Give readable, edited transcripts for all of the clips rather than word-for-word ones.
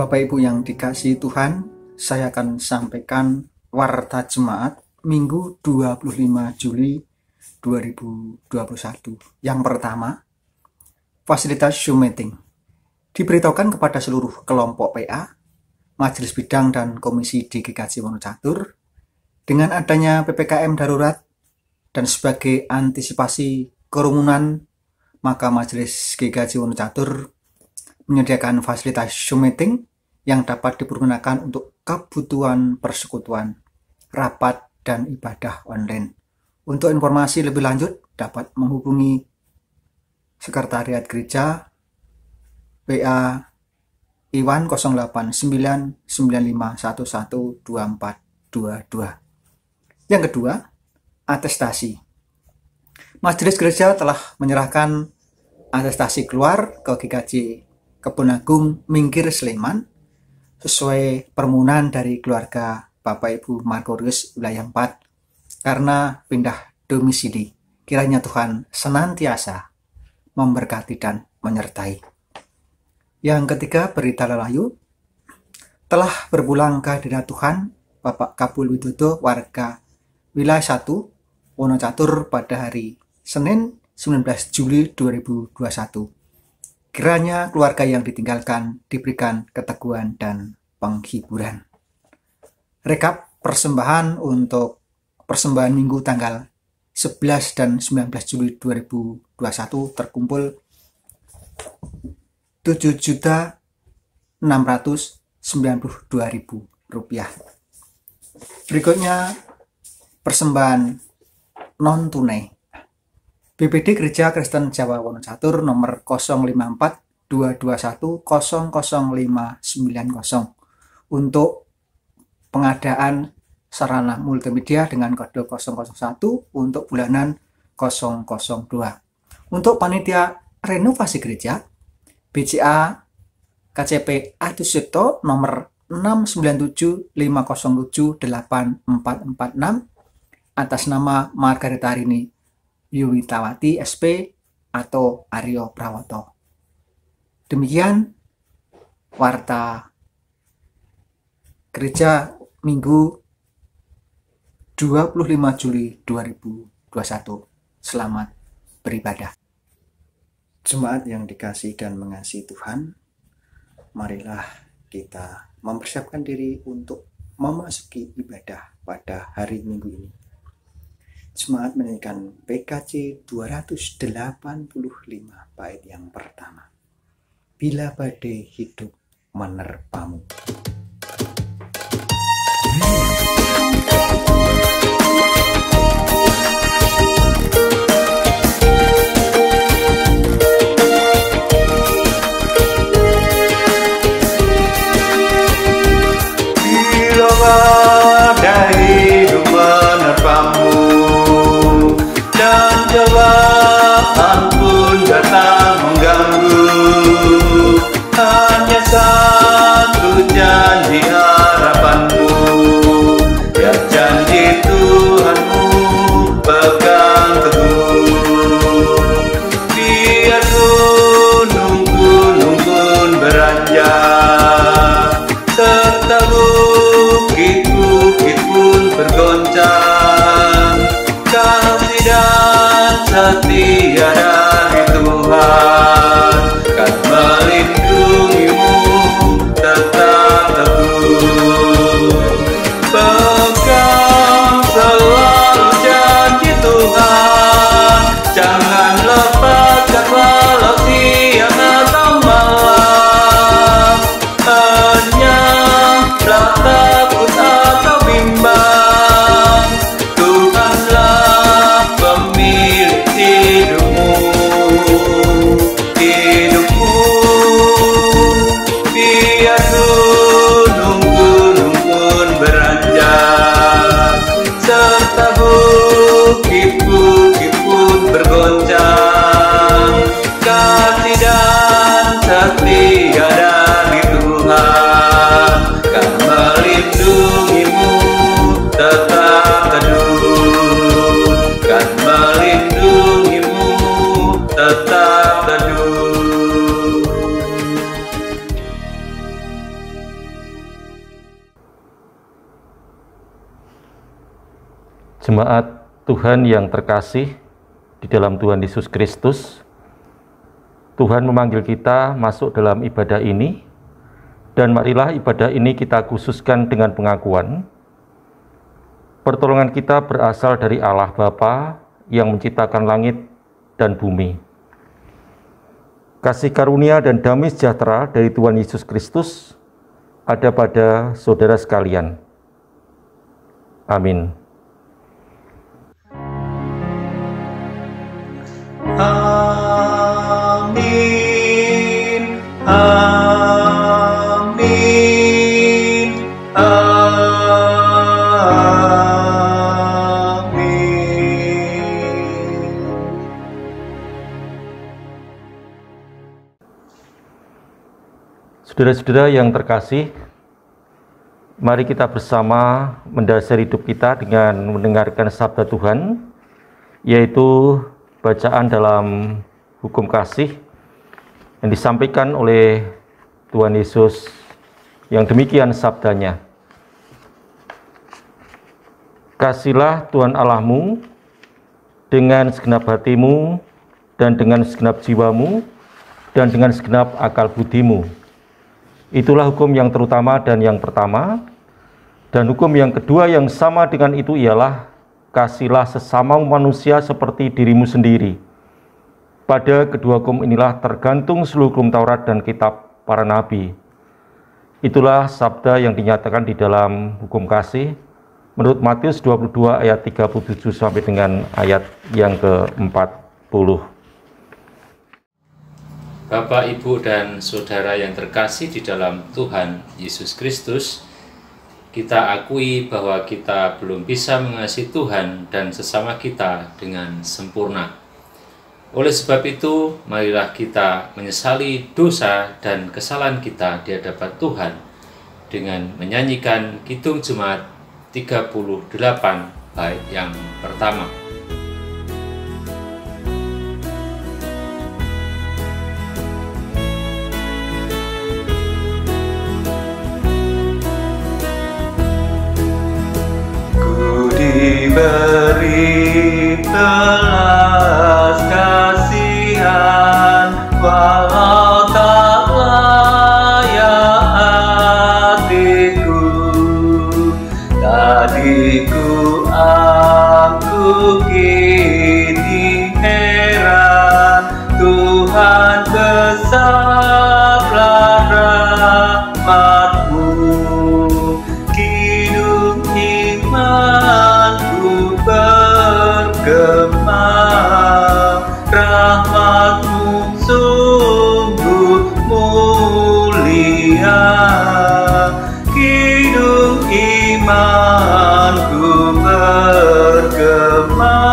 Bapak Ibu yang dikasihi Tuhan, saya akan sampaikan warta jemaat Minggu 25 Juli 2021. Yang pertama, fasilitas Zoom meeting. Diberitahukan kepada seluruh kelompok PA, Majelis Bidang dan Komisi di GKJ Wonocatur, dengan adanya PPKM darurat dan sebagai antisipasi kerumunan, maka Majelis GKJ Wonocatur menyediakan fasilitas Zoom meeting yang dapat dipergunakan untuk kebutuhan persekutuan, rapat, dan ibadah online. Untuk informasi lebih lanjut dapat menghubungi Sekretariat Gereja PA Iwan 0899511242. Yang kedua, atestasi. Majelis Gereja telah menyerahkan atestasi keluar ke GKJ Kebon Agung Mingkir Sleman sesuai permohonan dari keluarga Bapak Ibu Markorius wilayah 4 karena pindah domisili. Kiranya Tuhan senantiasa memberkati dan menyertai. Yang ketiga, berita lelayu. Telah berpulang ke hadirat Tuhan Bapak Kabul Widodo warga wilayah 1 Wonocatur pada hari Senin 19 Juli 2021. Kiranya keluarga yang ditinggalkan diberikan keteguhan dan penghiburan. Rekap persembahan untuk persembahan minggu tanggal 11 dan 19 Juli 2021 terkumpul Rp7.692.000. Berikutnya persembahan non tunai. BPD Gereja Kristen Jawa Wonocatur nomor 054-221-00590 untuk pengadaan sarana multimedia dengan kode 001 untuk bulanan 002. Untuk panitia renovasi gereja, BCA KCP Adusito nomor 697507846 atas nama Margareta Rini Yuwitawati SP atau Aryo Prawoto. Demikian warta gereja Minggu 25 Juli 2021. Selamat beribadah. Jemaat yang dikasihi dan mengasihi Tuhan, marilah kita mempersiapkan diri untuk memasuki ibadah pada hari Minggu ini. Jemaat menyanyikan PKJ 285 bait yang pertama. Bila badai hidup menerpamu. Bila badai hidup menerpamu dan cobaan pun datang mengganggu, hanya satu janji harapanmu, ya janji Tuhanmu pegang teguh. Biar gunung-gunung pun beranjak, serta bukit-bukit pun bergoncang, kasih dan setia dari Tuhan kan melindungimu tetap teguh. Pegang selalu janji Tuhan, jangan lepaskan walau siang atau malam. Hanyalah takut atau bimbang, Tuhanlah pemilik hidupmu. Jemaat Tuhan yang terkasih di dalam Tuhan Yesus Kristus, Tuhan memanggil kita masuk dalam ibadah ini, dan marilah ibadah ini kita khususkan dengan pengakuan. Pertolongan kita berasal dari Allah Bapa yang menciptakan langit dan bumi. Kasih karunia dan damai sejahtera dari Tuhan Yesus Kristus ada pada saudara sekalian. Amin. Amin. Amin. Amin. Saudara-saudara yang terkasih, mari kita bersama mendasari hidup kita dengan mendengarkan sabda Tuhan, yaitu bacaan dalam hukum kasih yang disampaikan oleh Tuhan Yesus, yang demikian sabdanya. Kasihlah Tuhan Allahmu dengan segenap hatimu dan dengan segenap jiwamu dan dengan segenap akal budimu. Itulah hukum yang terutama dan yang pertama. Dan hukum yang kedua yang sama dengan itu ialah, kasihlah sesama manusia seperti dirimu sendiri. Pada kedua hukum inilah tergantung seluruh hukum Taurat dan kitab para nabi. Itulah sabda yang dinyatakan di dalam hukum kasih menurut Matius 22 ayat 37 sampai dengan ayat yang ke-40. Bapak, Ibu, dan Saudara yang terkasih di dalam Tuhan Yesus Kristus, kita akui bahwa kita belum bisa mengasihi Tuhan dan sesama kita dengan sempurna. Oleh sebab itu, marilah kita menyesali dosa dan kesalahan kita di hadapan Tuhan dengan menyanyikan Kidung Jemaat 38 bait yang pertama. Diberi belas kasihan, walau tak layak hatiku. Tadiku aku kini heran, Tuhan besarlah rahmat-Mu. Kidung imanku bergema, rahmat-Mu sungguh mulia. Kidung imanku bergema,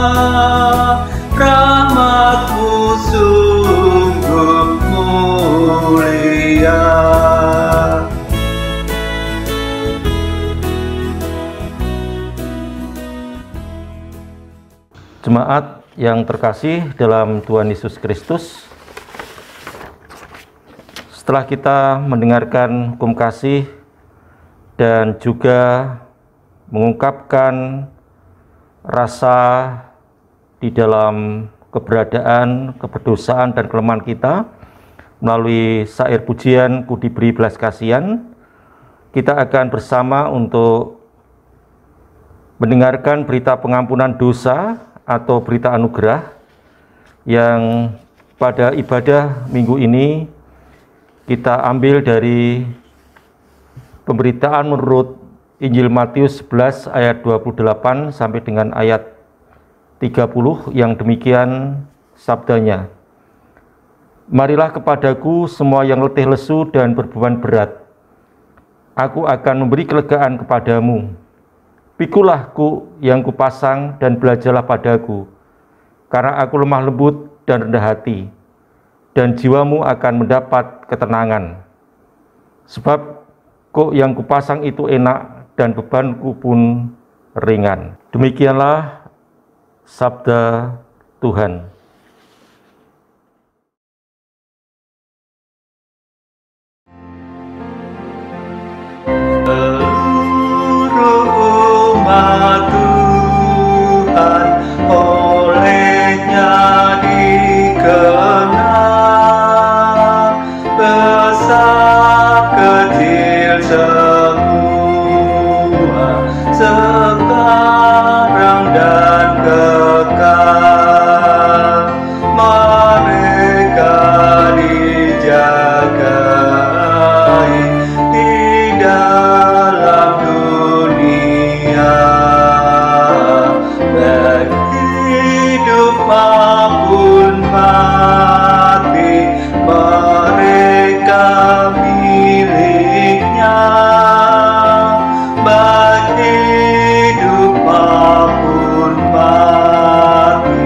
rahmat-Mu sungguh mulia. Jemaat yang terkasih dalam Tuhan Yesus Kristus, setelah kita mendengarkan hukum kasih dan juga mengungkapkan rasa di dalam keberadaan, keberdosaan, dan kelemahan kita melalui syair pujian Ku Diberi Belas Kasihan, kita akan bersama untuk mendengarkan berita pengampunan dosa atau berita anugerah yang pada ibadah minggu ini kita ambil dari pemberitaan menurut Injil Matius 11 ayat 28 sampai dengan ayat 30 yang demikian sabdanya. Marilah kepadaku semua yang letih lesu dan berbeban berat, aku akan memberi kelegaan kepadamu. Pikulah yang kupasang dan belajarlah padaku, karena aku lemah lembut dan rendah hati, dan jiwamu akan mendapat ketenangan. Sebab yang kupasang itu enak dan bebanku pun ringan. Demikianlah sabda Tuhan. Seluruh umat terang dan kekal, mereka dijagai di dalam dunia, baik hidup maupun mati, mereka miliknya, baik hidup maupun mati,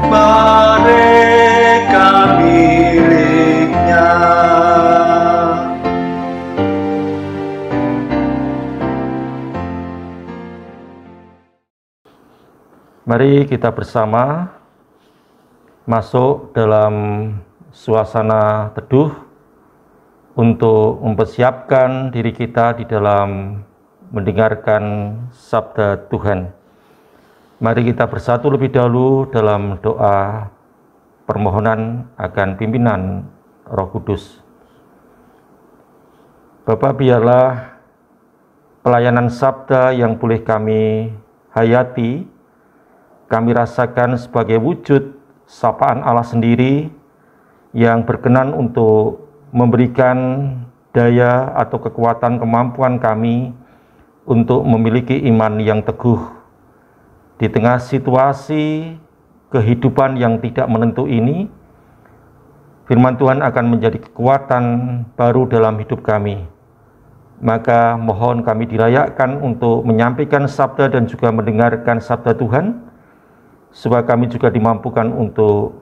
mereka miliknya. Mari kita bersama masuk dalam suasana teduh untuk mempersiapkan diri kita di dalam mendengarkan sabda Tuhan. Mari kita bersatu lebih dahulu dalam doa permohonan akan pimpinan Roh Kudus. Bapa, biarlah pelayanan sabda yang boleh kami hayati, kami rasakan sebagai wujud sapaan Allah sendiri yang berkenan untuk memberikan daya atau kekuatan kemampuan kami untuk memiliki iman yang teguh di tengah situasi kehidupan yang tidak menentu ini. Firman Tuhan akan menjadi kekuatan baru dalam hidup kami. Maka mohon kami dirayakkan untuk menyampaikan sabda dan juga mendengarkan sabda Tuhan, supaya kami juga dimampukan untuk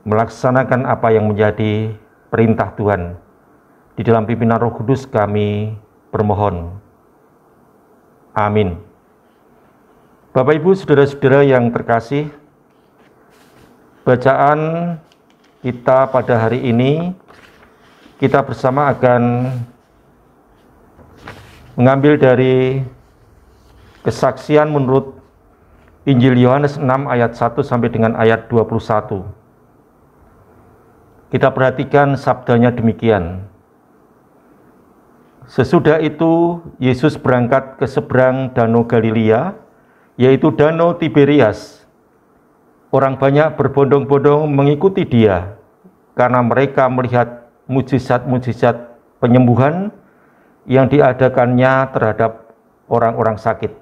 melaksanakan apa yang menjadi perintah Tuhan. Di dalam pimpinan Roh Kudus kami bermohon. Amin. Bapak, Ibu, saudara-saudara yang terkasih, bacaan kita pada hari ini, kita bersama akan mengambil dari kesaksian menurut Injil Yohanes 6 ayat 1 sampai dengan ayat 21. Kita perhatikan sabdanya demikian. Sesudah itu Yesus berangkat ke seberang Danau Galilea, yaitu Danau Tiberias. Orang banyak berbondong-bondong mengikuti dia, karena mereka melihat mujizat-mujizat penyembuhan yang diadakannya terhadap orang-orang sakit.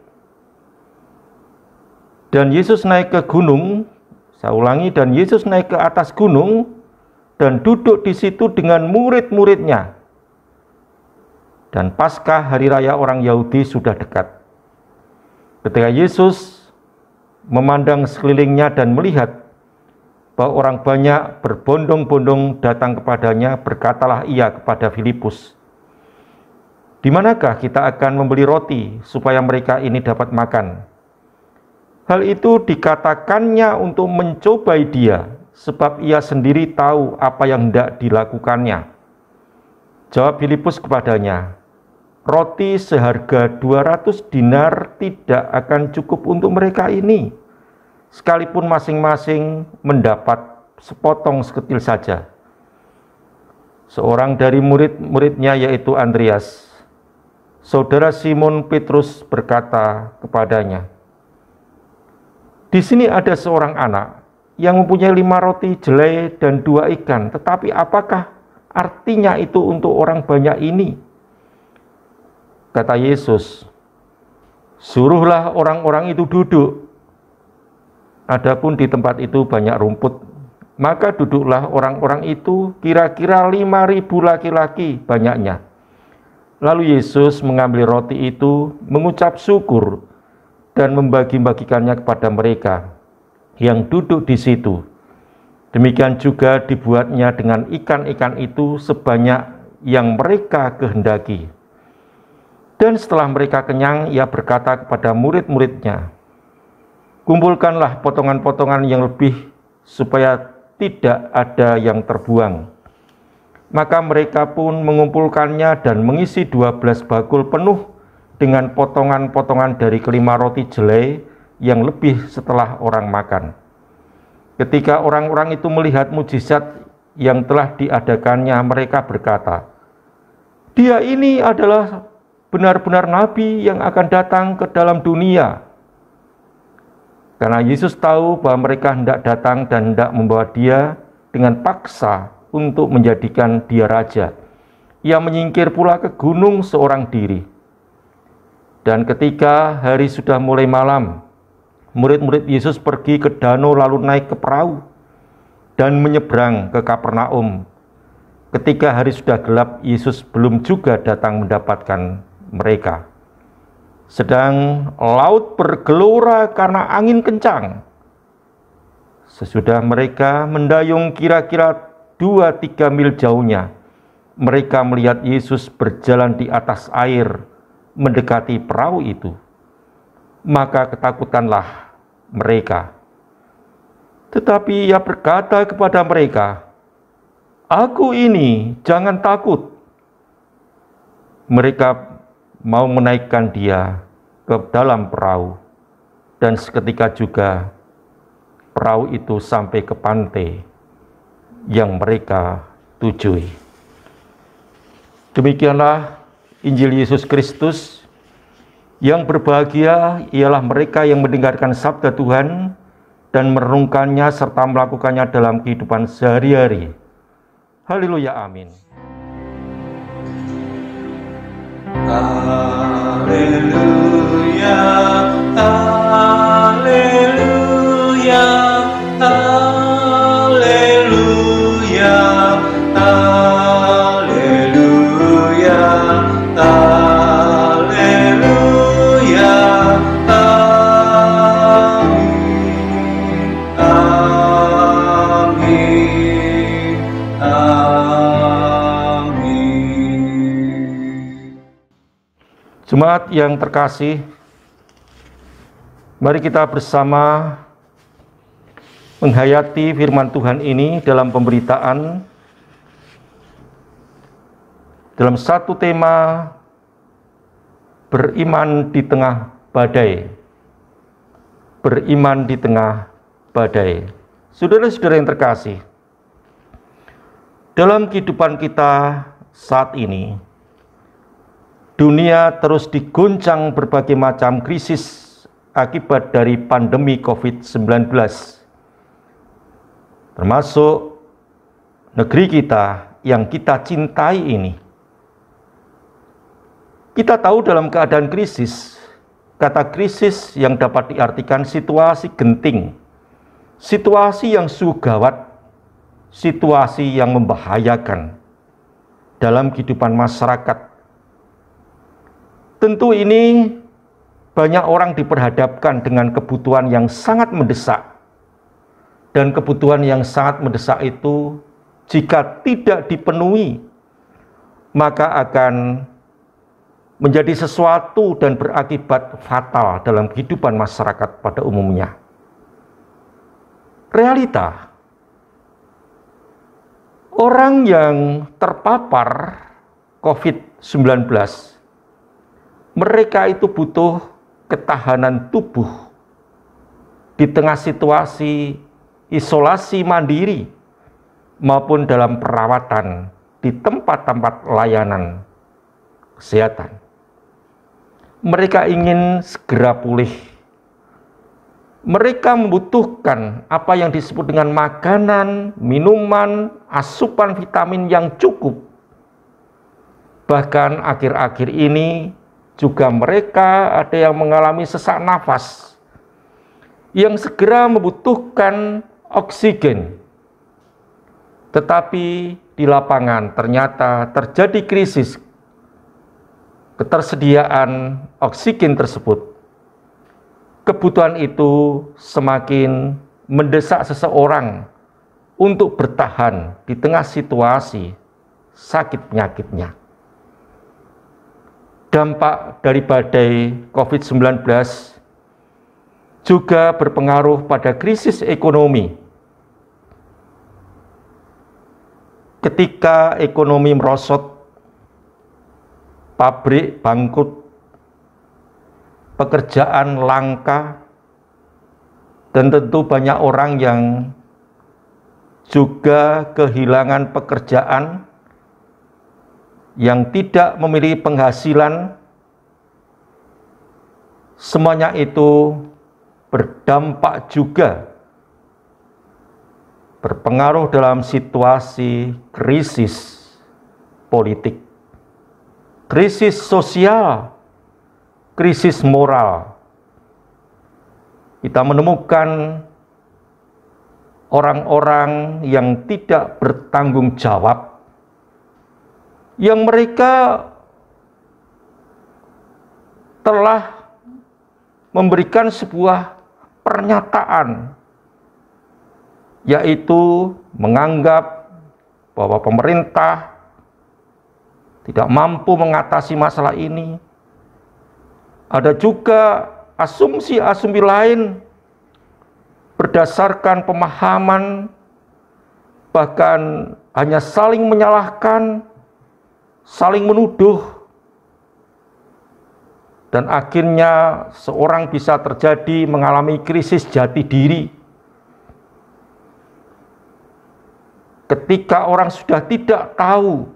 Dan Yesus naik ke gunung, saya ulangi, dan Yesus naik ke atas gunung dan duduk di situ dengan murid-muridnya. Dan Paskah hari raya orang Yahudi sudah dekat. Ketika Yesus memandang sekelilingnya dan melihat bahwa orang banyak berbondong-bondong datang kepadanya, berkatalah ia kepada Filipus, "Di manakah kita akan membeli roti supaya mereka ini dapat makan?" Hal itu dikatakannya untuk mencobai dia, sebab ia sendiri tahu apa yang hendak dilakukannya. Jawab Filipus kepadanya, "Roti seharga 200 dinar tidak akan cukup untuk mereka ini, sekalipun masing-masing mendapat sepotong seketil saja." Seorang dari murid-muridnya, yaitu Andreas, saudara Simon Petrus, berkata kepadanya, "Di sini ada seorang anak yang mempunyai 5 roti jelai dan 2 ikan, tetapi apakah artinya itu untuk orang banyak ini?" Kata Yesus, "Suruhlah orang-orang itu duduk." Adapun di tempat itu banyak rumput, maka duduklah orang-orang itu, kira-kira 5.000 laki-laki banyaknya. Lalu Yesus mengambil roti itu, mengucap syukur, dan membagi-bagikannya kepada mereka yang duduk di situ. Demikian juga dibuatnya dengan ikan-ikan itu sebanyak yang mereka kehendaki. Dan setelah mereka kenyang, ia berkata kepada murid-muridnya, "Kumpulkanlah potongan-potongan yang lebih, supaya tidak ada yang terbuang." Maka mereka pun mengumpulkannya dan mengisi 12 bakul penuh dengan potongan-potongan dari kelima roti jelai yang lebih setelah orang makan. Ketika orang-orang itu melihat mujizat yang telah diadakannya, mereka berkata, "Dia ini adalah benar-benar nabi yang akan datang ke dalam dunia." Karena Yesus tahu bahwa mereka hendak datang dan hendak membawa Dia dengan paksa untuk menjadikan Dia raja. Ia menyingkir pula ke gunung seorang diri. Dan ketika hari sudah mulai malam, murid-murid Yesus pergi ke danau lalu naik ke perahu dan menyeberang ke Kapernaum. Ketika hari sudah gelap, Yesus belum juga datang mendapatkan mereka. Sedang laut bergelora karena angin kencang. Sesudah mereka mendayung kira-kira 2-3 mil jauhnya, mereka melihat Yesus berjalan di atas air mendekati perahu itu. Maka ketakutanlah mereka. Tetapi Ia berkata kepada mereka, "Aku ini, jangan takut." Mereka mau menaikkan Dia ke dalam perahu, dan seketika juga perahu itu sampai ke pantai yang mereka tujui. Demikianlah Injil Yesus Kristus. Yang berbahagia ialah mereka yang mendengarkan sabda Tuhan dan merenungkannya serta melakukannya dalam kehidupan sehari-hari. Haleluya, amin. Haleluya, haleluya, haleluya, haleluya, haleluya, amin, amin, amin. Jemaat yang terkasih, mari kita bersama menghayati firman Tuhan ini dalam pemberitaan dalam satu tema beriman di tengah badai. Beriman di tengah badai. Saudara-saudara yang terkasih, dalam kehidupan kita saat ini, dunia terus diguncang berbagai macam krisis akibat dari pandemi COVID-19. Termasuk negeri kita yang kita cintai ini. Kita tahu dalam keadaan krisis, kata krisis yang dapat diartikan situasi genting, situasi yang sungguh gawat, situasi yang membahayakan dalam kehidupan masyarakat. Tentu ini banyak orang diperhadapkan dengan kebutuhan yang sangat mendesak. Dan kebutuhan yang sangat mendesak itu jika tidak dipenuhi, maka akan menjadi sesuatu dan berakibat fatal dalam kehidupan masyarakat pada umumnya. Realita, orang yang terpapar COVID-19, mereka itu butuh ketahanan tubuh di tengah situasi isolasi mandiri maupun dalam perawatan di tempat-tempat layanan kesehatan. Mereka ingin segera pulih. Mereka membutuhkan apa yang disebut dengan makanan, minuman, asupan vitamin yang cukup. Bahkan akhir-akhir ini juga mereka ada yang mengalami sesak nafas, yang segera membutuhkan oksigen. Tetapi di lapangan ternyata terjadi krisis ketersediaan oksigen tersebut. Kebutuhan itu semakin mendesak seseorang untuk bertahan di tengah situasi sakit penyakitnya. Dampak dari badai COVID-19 juga berpengaruh pada krisis ekonomi. Ketika ekonomi merosot, pabrik bangkrut, pekerjaan langka, dan tentu banyak orang yang juga kehilangan pekerjaan, yang tidak memiliki penghasilan. Semuanya itu berdampak juga, berpengaruh dalam situasi krisis politik, krisis sosial, krisis moral. Kita menemukan orang-orang yang tidak bertanggung jawab, yang mereka telah memberikan sebuah pernyataan, yaitu menganggap bahwa pemerintah tidak mampu mengatasi masalah ini. Ada juga asumsi-asumsi lain berdasarkan pemahaman, bahkan hanya saling menyalahkan, saling menuduh, dan akhirnya seorang bisa terjadi mengalami krisis jati diri. Ketika orang sudah tidak tahu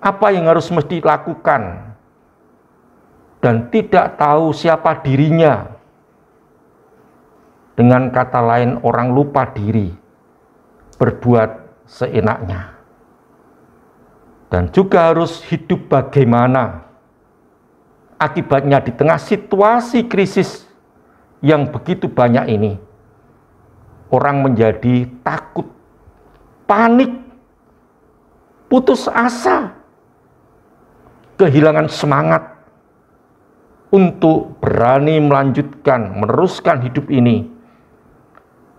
apa yang harus mesti dilakukan dan tidak tahu siapa dirinya, dengan kata lain orang lupa diri, berbuat seenaknya, dan juga harus hidup bagaimana. Akibatnya di tengah situasi krisis yang begitu banyak ini, orang menjadi takut, panik, putus asa, kehilangan semangat untuk berani melanjutkan, meneruskan hidup ini.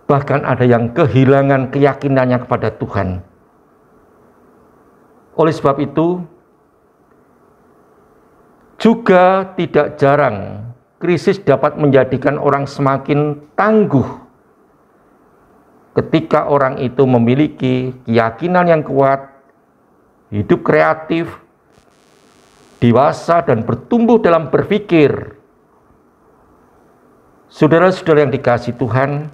Bahkan ada yang kehilangan keyakinannya kepada Tuhan. Oleh sebab itu, juga tidak jarang krisis dapat menjadikan orang semakin tangguh ketika orang itu memiliki keyakinan yang kuat, hidup kreatif, dewasa, dan bertumbuh dalam berpikir. Saudara-saudara yang dikasihi Tuhan,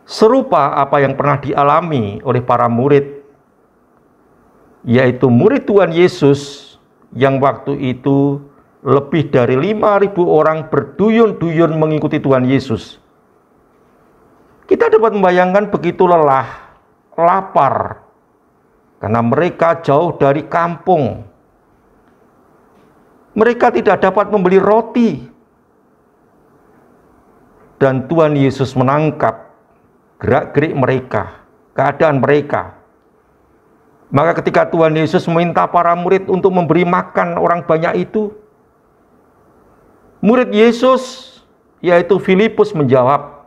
serupa apa yang pernah dialami oleh para murid, yaitu murid Tuhan Yesus yang waktu itu lebih dari 5.000 orang berduyun-duyun mengikuti Tuhan Yesus. Kita dapat membayangkan begitu lelah, lapar, karena mereka jauh dari kampung. Mereka tidak dapat membeli roti. Dan Tuhan Yesus menangkap gerak-gerik mereka, keadaan mereka. Maka ketika Tuhan Yesus meminta para murid untuk memberi makan orang banyak itu, murid Yesus, yaitu Filipus, menjawab,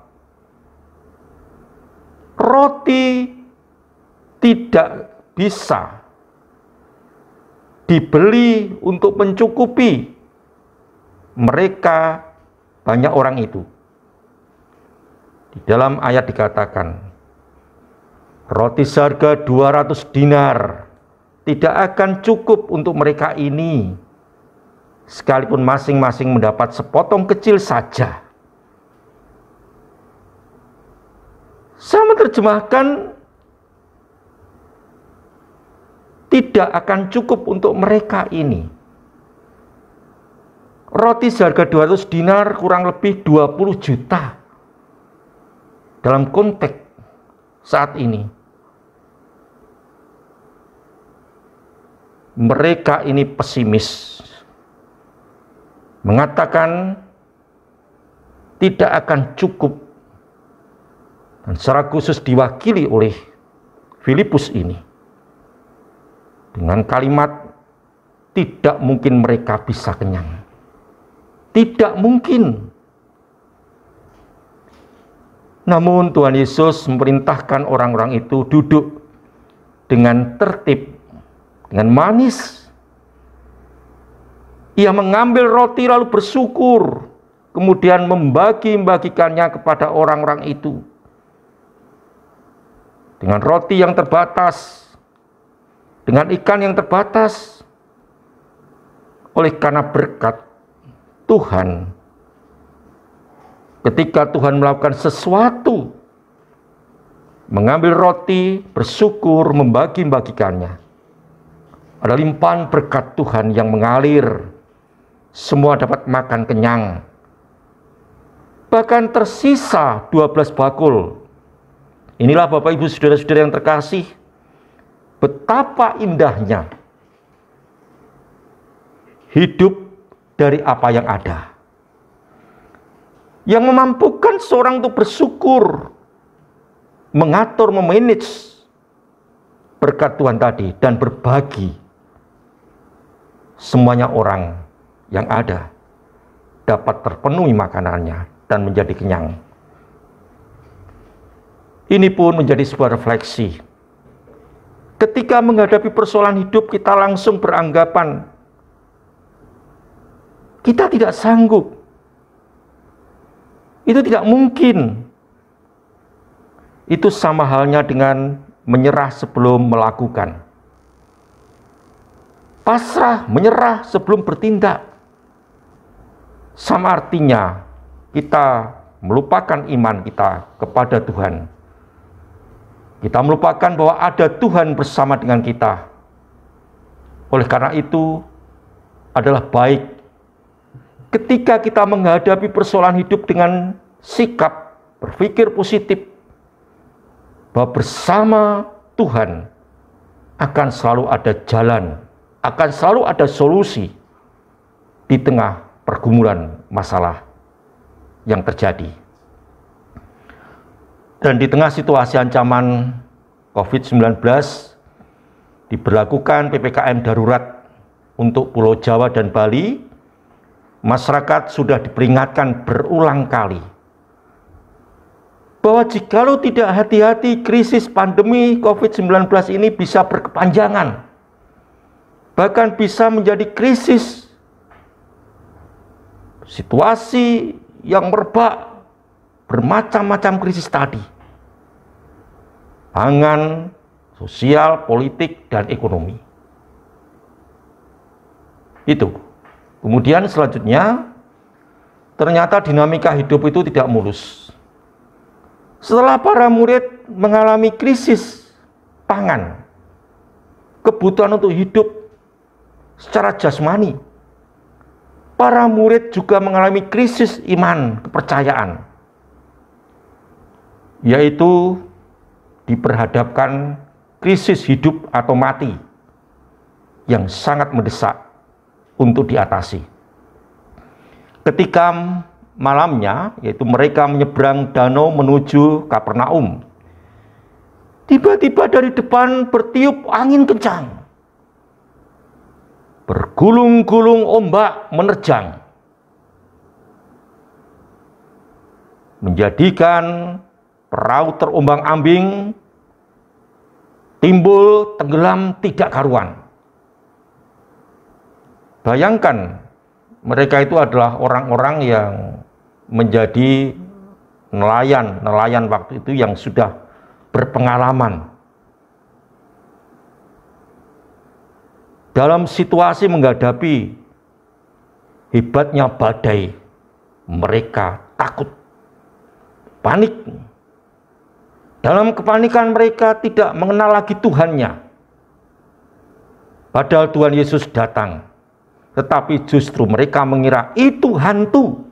roti tidak bisa dibeli untuk mencukupi mereka banyak orang itu. Di dalam ayat dikatakan, roti seharga 200 dinar tidak akan cukup untuk mereka ini, sekalipun masing-masing mendapat sepotong kecil saja. Saya menerjemahkan, tidak akan cukup untuk mereka ini. Roti seharga 200 dinar kurang lebih 20 juta dalam konteks saat ini. Mereka ini pesimis, mengatakan tidak akan cukup, dan secara khusus diwakili oleh Filipus ini dengan kalimat, tidak mungkin mereka bisa kenyang. Tidak mungkin. Namun Tuhan Yesus memerintahkan orang-orang itu duduk dengan tertib, dengan manis. Ia mengambil roti lalu bersyukur, kemudian membagi-bagikannya kepada orang-orang itu. Dengan roti yang terbatas, dengan ikan yang terbatas, oleh karena berkat Tuhan. Ketika Tuhan melakukan sesuatu, mengambil roti, bersyukur, membagi-bagikannya, ada limpahan berkat Tuhan yang mengalir. Semua dapat makan kenyang, bahkan tersisa 12 bakul. Inilah Bapak Ibu saudara-saudara yang terkasih, betapa indahnya hidup dari apa yang ada, yang memampukan seorang untuk bersyukur, mengatur, memanage berkat Tuhan tadi, dan berbagi. Semuanya orang yang ada dapat terpenuhi makanannya dan menjadi kenyang. Ini pun menjadi sebuah refleksi. Ketika menghadapi persoalan hidup, kita langsung beranggapan kita tidak sanggup. Itu tidak mungkin. Itu sama halnya dengan menyerah sebelum melakukan. Pasrah, menyerah sebelum bertindak. Sama artinya kita melupakan iman kita kepada Tuhan. Kita melupakan bahwa ada Tuhan bersama dengan kita. Oleh karena itu adalah baik ketika kita menghadapi persoalan hidup dengan sikap berpikir positif, bahwa bersama Tuhan akan selalu ada jalan, akan selalu ada solusi di tengah pergumulan masalah yang terjadi. Dan di tengah situasi ancaman COVID-19, diberlakukan PPKM darurat untuk Pulau Jawa dan Bali. Masyarakat sudah diperingatkan berulang kali bahwa jikalau tidak hati-hati, krisis pandemi COVID-19 ini bisa berkepanjangan, bahkan bisa menjadi krisis, situasi yang merebak, bermacam-macam krisis tadi, pangan, sosial, politik, dan ekonomi. Itu. Kemudian selanjutnya, ternyata dinamika hidup itu tidak mulus. Setelah para murid mengalami krisis pangan, kebutuhan untuk hidup secara jasmani, para murid juga mengalami krisis iman, kepercayaan, yaitu diperhadapkan krisis hidup atau mati yang sangat mendesak untuk diatasi. Ketika malamnya, yaitu mereka menyeberang danau menuju Kapernaum, tiba-tiba dari depan bertiup angin kencang, bergulung-gulung ombak menerjang, menjadikan perahu terombang-ambing, timbul tenggelam tidak karuan. Bayangkan, mereka itu adalah orang-orang yang menjadi nelayan waktu itu yang sudah berpengalaman dalam situasi menghadapi hebatnya badai. Mereka takut, panik. Dalam kepanikan mereka tidak mengenal lagi Tuhannya. Padahal Tuhan Yesus datang. Tetapi justru mereka mengira itu hantu.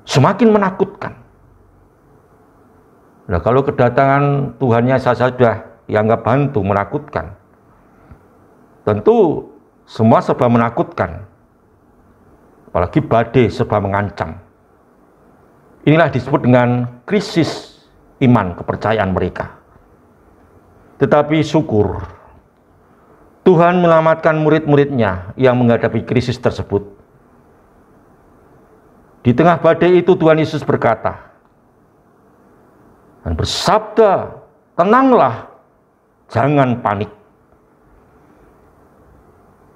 Semakin menakutkan. Nah, kalau kedatangan Tuhannya saja sudah dianggap hantu, menakutkan, tentu semua serba menakutkan. Apalagi badai serba mengancam. Inilah disebut dengan krisis iman, kepercayaan mereka. Tetapi syukur, Tuhan menyelamatkan murid-muridnya yang menghadapi krisis tersebut. Di tengah badai itu Tuhan Yesus berkata dan bersabda, "Tenanglah, jangan panik."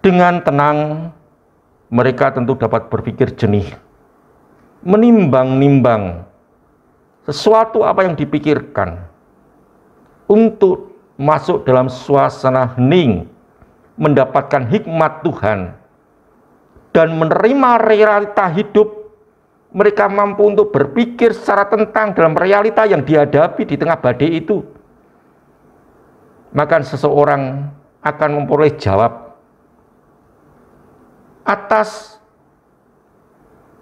Dengan tenang, mereka tentu dapat berpikir jernih, menimbang-nimbang sesuatu apa yang dipikirkan untuk masuk dalam suasana hening, mendapatkan hikmat Tuhan, dan menerima realita hidup. Mereka mampu untuk berpikir secara tentang dalam realita yang dihadapi di tengah badai itu. Maka seseorang akan memperoleh jawab atas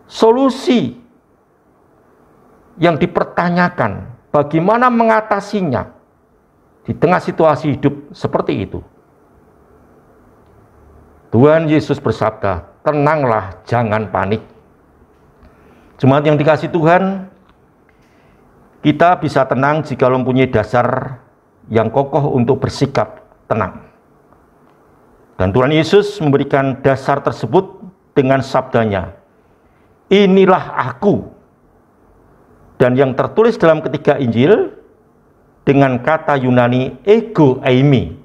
solusi yang dipertanyakan, bagaimana mengatasinya di tengah situasi hidup seperti itu. Tuhan Yesus bersabda, tenanglah, jangan panik. Jemaat yang dikasihi Tuhan, kita bisa tenang jika mempunyai dasar yang kokoh untuk bersikap tenang. Dan Tuhan Yesus memberikan dasar tersebut dengan sabdanya, inilah aku. Dan yang tertulis dalam ketiga Injil dengan kata Yunani ego eimi.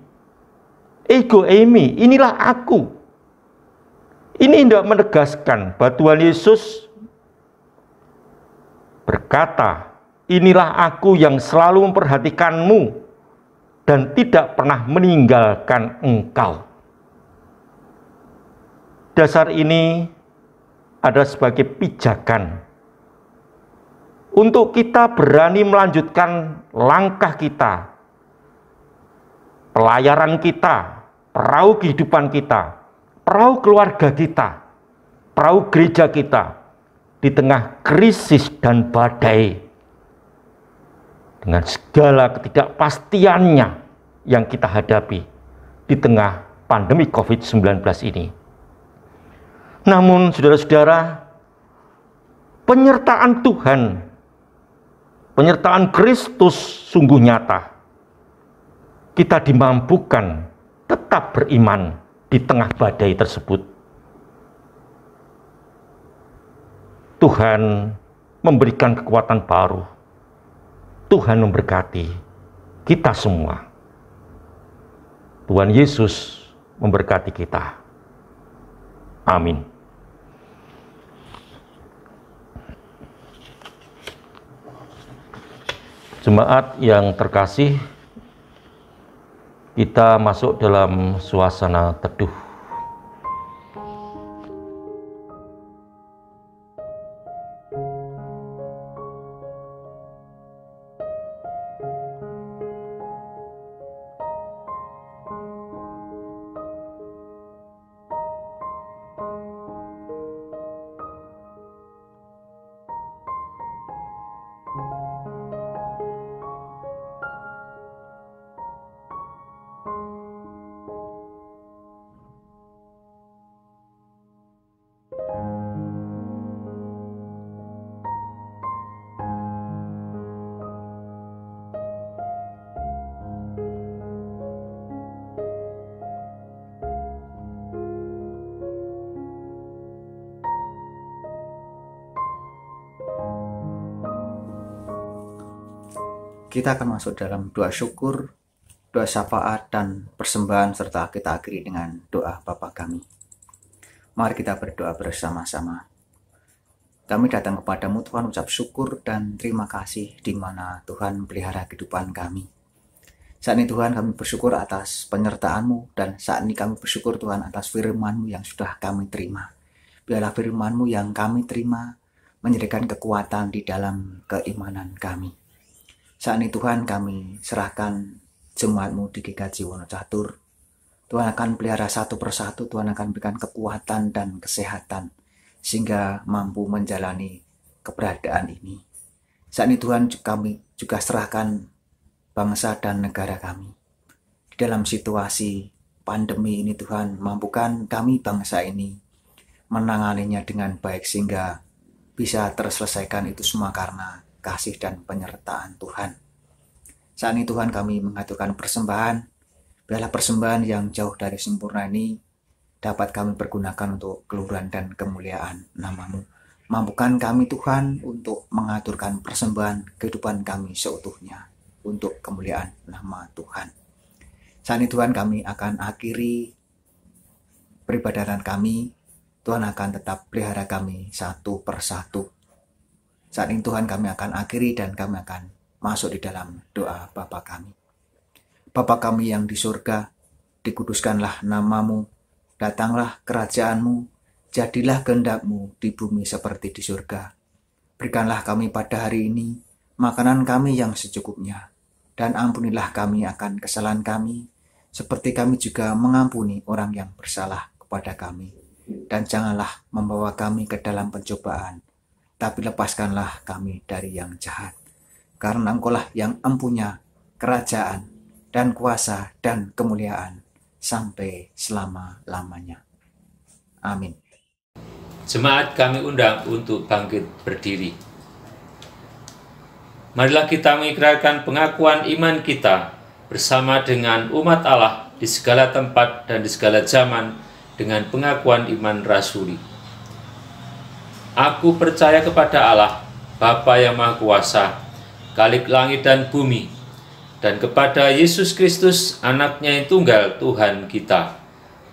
Ego eimi, inilah aku. Ini tidak menegaskan bahwa Tuhan Yesus berkata, inilah aku yang selalu memperhatikanmu dan tidak pernah meninggalkan engkau. Dasar ini ada sebagai pijakan untuk kita berani melanjutkan langkah kita, pelayaran kita, perahu kehidupan kita, perahu keluarga kita, perahu gereja kita di tengah krisis dan badai, dengan segala ketidakpastiannya yang kita hadapi di tengah pandemi COVID-19 ini. Namun saudara-saudara, penyertaan Tuhan, penyertaan Kristus sungguh nyata. Kita dimampukan tetap beriman di tengah badai tersebut. Tuhan memberikan kekuatan baru. Tuhan memberkati kita semua. Tuhan Yesus memberkati kita. Amin. Jemaat yang terkasih, kita masuk dalam suasana teduh. Kita akan masuk dalam doa syukur, doa syafaat, dan persembahan, serta kita akhiri dengan doa Bapa kami. Mari kita berdoa bersama-sama. Kami datang kepadamu Tuhan, ucap syukur dan terima kasih di mana Tuhan pelihara kehidupan kami. Saat ini Tuhan kami bersyukur atas penyertaan-Mu, dan saat ini kami bersyukur Tuhan atas firman-Mu yang sudah kami terima. Biarlah firman-Mu yang kami terima menyediakan kekuatan di dalam keimanan kami. Saat ini Tuhan kami serahkan jemaat-Mu di GKJ Wonocatur. Tuhan akan pelihara satu persatu, Tuhan akan berikan kekuatan dan kesehatan sehingga mampu menjalani keberadaan ini. Saat ini Tuhan kami juga serahkan bangsa dan negara kami. Di dalam situasi pandemi ini Tuhan, mampukan kami bangsa ini menanganinya dengan baik sehingga bisa terselesaikan itu semua karena kasih dan penyertaan Tuhan. Saat ini Tuhan kami mengaturkan persembahan. Biarlah persembahan yang jauh dari sempurna ini dapat kami pergunakan untuk keluhuran dan kemuliaan nama-Mu. Mampukan kami Tuhan untuk mengaturkan persembahan kehidupan kami seutuhnya untuk kemuliaan nama Tuhan. Saat ini Tuhan kami akan akhiri peribadatan kami. Tuhan akan tetap pelihara kami satu persatu. Saat ini Tuhan kami akan akhiri dan kami akan masuk di dalam doa Bapa kami. Bapa kami yang di surga, dikuduskanlah nama-Mu, datanglah kerajaan-Mu, jadilah kehendak-Mu di bumi seperti di surga. Berikanlah kami pada hari ini makanan kami yang secukupnya, dan ampunilah kami akan kesalahan kami, seperti kami juga mengampuni orang yang bersalah kepada kami. Dan janganlah membawa kami ke dalam pencobaan, tapi lepaskanlah kami dari yang jahat. Karena Engkaulah yang empunya kerajaan dan kuasa dan kemuliaan sampai selama-lamanya. Amin. Jemaat kami undang untuk bangkit berdiri. Marilah kita mengikrarkan pengakuan iman kita bersama dengan umat Allah di segala tempat dan di segala zaman dengan pengakuan iman rasuli. Aku percaya kepada Allah, Bapa yang Maha Kuasa, Khalik langit dan bumi, dan kepada Yesus Kristus, anaknya yang tunggal Tuhan kita,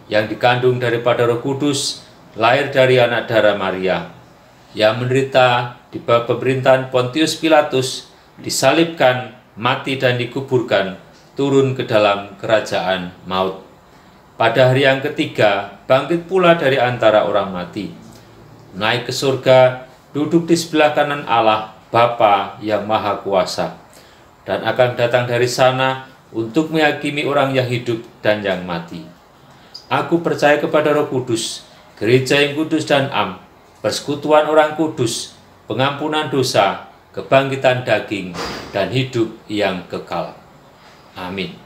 yang dikandung daripada Roh Kudus, lahir dari anak darah Maria, yang menderita di bawah pemerintahan Pontius Pilatus, disalibkan, mati dan dikuburkan, turun ke dalam kerajaan maut. Pada hari yang ketiga, bangkit pula dari antara orang mati, naik ke surga, duduk di sebelah kanan Allah, Bapa yang Maha Kuasa, dan akan datang dari sana untuk menghakimi orang yang hidup dan yang mati. Aku percaya kepada Roh Kudus, gereja yang kudus dan am, persekutuan orang kudus, pengampunan dosa, kebangkitan daging, dan hidup yang kekal. Amin.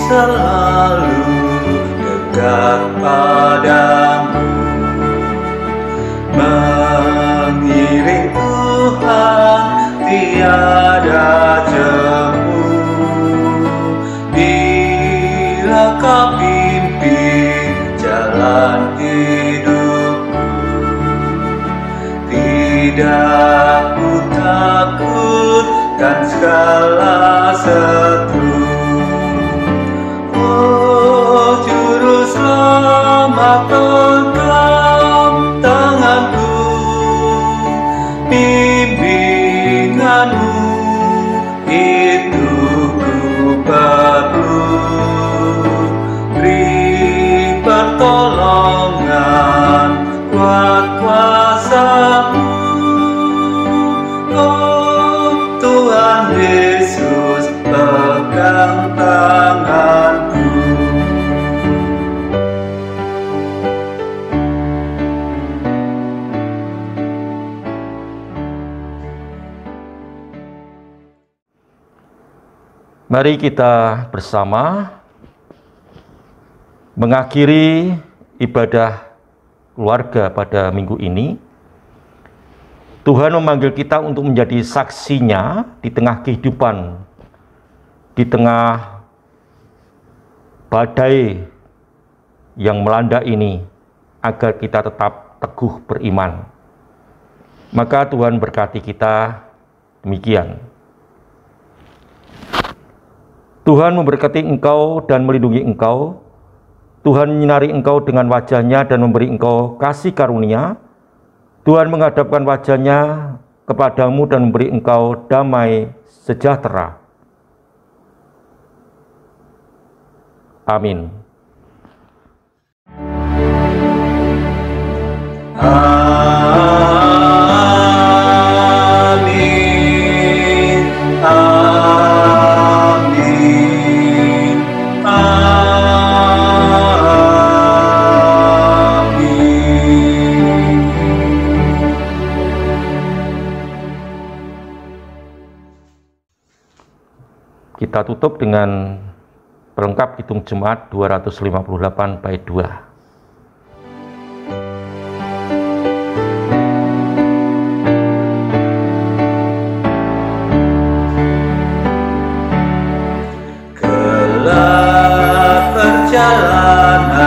Selalu dekat padamu, mengiring Tuhan tiada jemu. Bila kau pimpin jalan hidupku, tidak ku takutkan segala setru. Selamat genggam tanganku, bimbinganmu itu ku perlu. Beri pertolongan, kuat kuasa-Mu, oh Tuhan Yesus, pegang tanganku. Mari kita bersama mengakhiri ibadah keluarga pada minggu ini. Tuhan memanggil kita untuk menjadi saksinya di tengah kehidupan, di tengah badai yang melanda ini, agar kita tetap teguh beriman. Maka Tuhan berkati kita demikian. Tuhan memberkati engkau dan melindungi engkau. Tuhan menyinari engkau dengan wajah-Nya dan memberi engkau kasih karunia. Tuhan menghadapkan wajah-Nya kepadamu dan memberi engkau damai sejahtera. Amin. Kita tutup dengan pelengkap Kidung Jemaat 258 bait 2. Kelak perjalanan